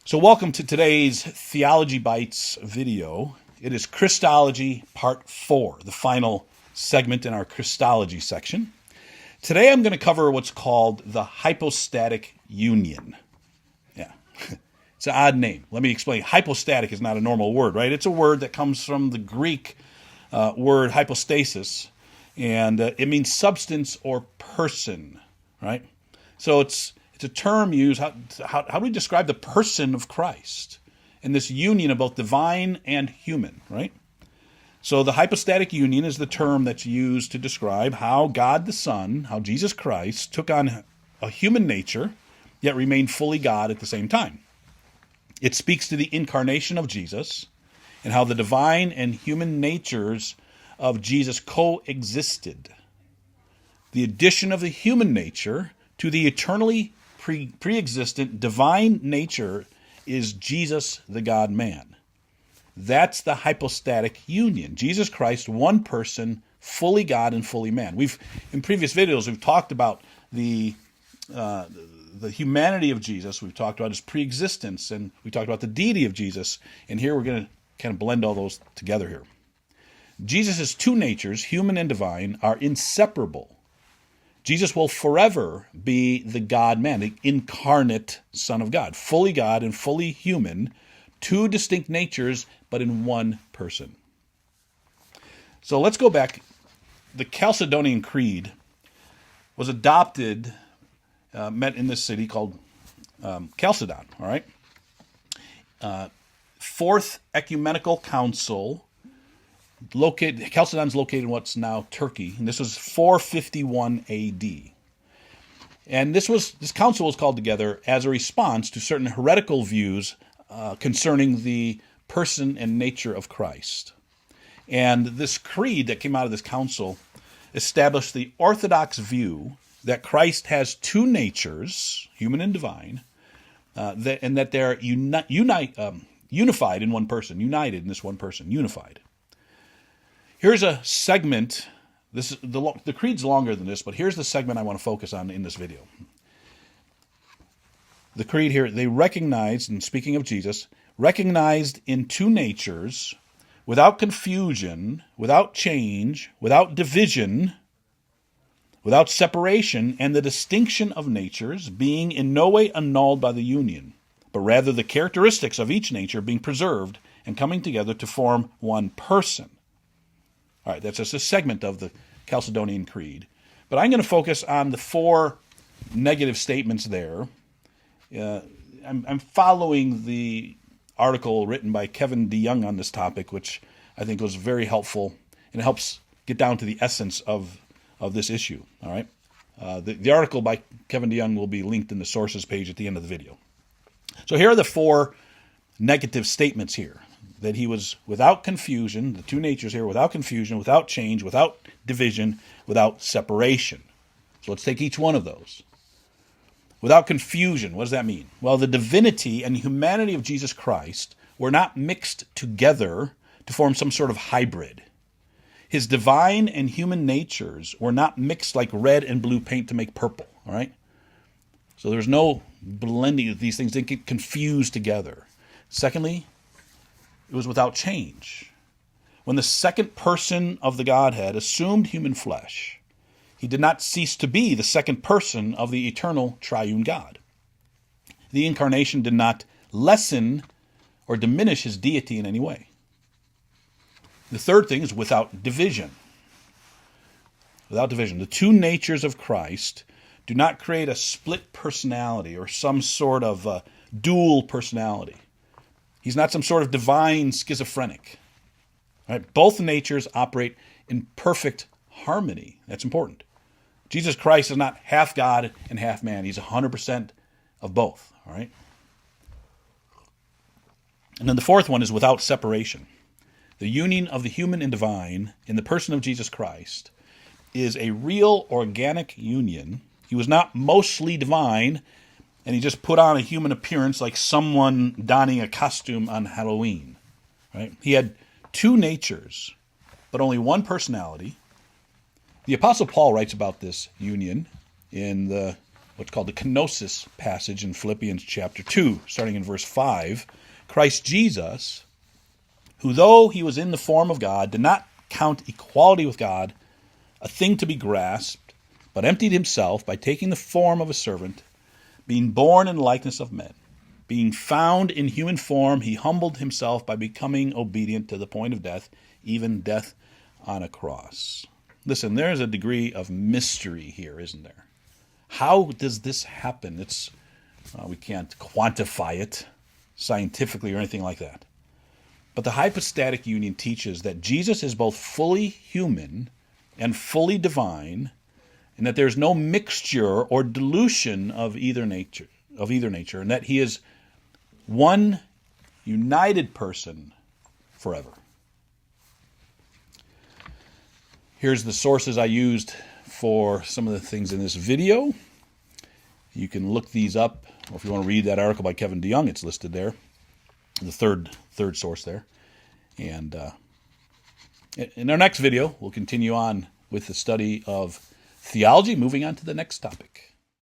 So welcome to today's Theology Bites video. It is Christology Part 4, the final segment in our Christology section. Today I'm going to cover what's called the hypostatic union. Yeah, it's an odd name. Let me explain. Hypostatic is not a normal word, right? It's a word that comes from the Greek word hypostasis, and it means substance or person, right? So it's a term used, how do we describe the person of Christ and this union of both divine and human, right? So the hypostatic union is the term that's used to describe how God the Son, how Jesus Christ took on a human nature, yet remained fully God at the same time. It speaks to the incarnation of Jesus and how the divine and human natures of Jesus coexisted. The addition of the human nature to the eternally pre-existent divine nature is Jesus the God-man. That's the hypostatic union. Jesus Christ, one person, fully God and fully man. In previous videos, we've talked about the humanity of Jesus. We've talked about his pre-existence, and we talked about the deity of Jesus. And here we're going to kind of blend all those together here. Jesus' two natures, human and divine, are inseparable. Jesus will forever be the God-man, the incarnate Son of God, fully God and fully human, two distinct natures, but in one person. So let's go back. The Chalcedonian Creed was adopted, met in this city called Chalcedon, all right? Fourth Ecumenical Council. Chalcedon's located in what's now Turkey, and this was 451 A.D. And this council was called together as a response to certain heretical views concerning the person and nature of Christ. And this creed that came out of this council established the orthodox view that Christ has two natures, human and divine, and that they're unified in one person, united in this one person, unified. Here's a segment. The creed's longer than this, but here's the segment I want to focus on in this video. The creed here, they recognized, and speaking of Jesus, recognized in two natures, without confusion, without change, without division, without separation, and the distinction of natures being in no way annulled by the union, but rather the characteristics of each nature being preserved and coming together to form one person. All right, that's just a segment of the Chalcedonian Creed. But I'm going to focus on the four negative statements there. I'm following the article written by Kevin DeYoung on this topic, which I think was very helpful, and it helps get down to the essence of this issue. All right, the article by Kevin DeYoung will be linked in the sources page at the end of the video. So here are the four negative statements here. That he was without confusion, the two natures here, without confusion, without change, without division, without separation. So let's take each one of those. Without confusion, what does that mean? Well, the divinity and humanity of Jesus Christ were not mixed together to form some sort of hybrid. His divine and human natures were not mixed like red and blue paint to make purple, all right? So there's no blending of these things. They get confused together. Secondly, it was without change. When the second person of the Godhead assumed human flesh, he did not cease to be the second person of the eternal triune God. The incarnation did not lessen or diminish his deity in any way. The third thing is without division. Without division. The two natures of Christ do not create a split personality or some sort of dual personality. He's not some sort of divine schizophrenic. Right? Both natures operate in perfect harmony. That's important. Jesus Christ is not half God and half man. He's 100% of both. All right? And then the fourth one is without separation. The union of the human and divine in the person of Jesus Christ is a real organic union. He was not mostly divine, and he just put on a human appearance like someone donning a costume on Halloween. Right? He had two natures, but only one personality. The Apostle Paul writes about this union in the what's called the kenosis passage in Philippians chapter 2, starting in verse 5. Christ Jesus, who though he was in the form of God, did not count equality with God a thing to be grasped, but emptied himself by taking the form of a servant, being born in the likeness of men. Being found in human form, he humbled himself by becoming obedient to the point of death, even death on a cross. Listen, there's a degree of mystery here, isn't there? How does this happen? We can't quantify it scientifically or anything like that. But the hypostatic union teaches that Jesus is both fully human and fully divine, and that there's no mixture or dilution of either nature, and that he is one united person forever. Here's the sources I used for some of the things in this video. You can look these up, or if you want to read that article by Kevin DeYoung, it's listed there. The third source there. And in our next video, we'll continue on with the study of theology, moving on to the next topic.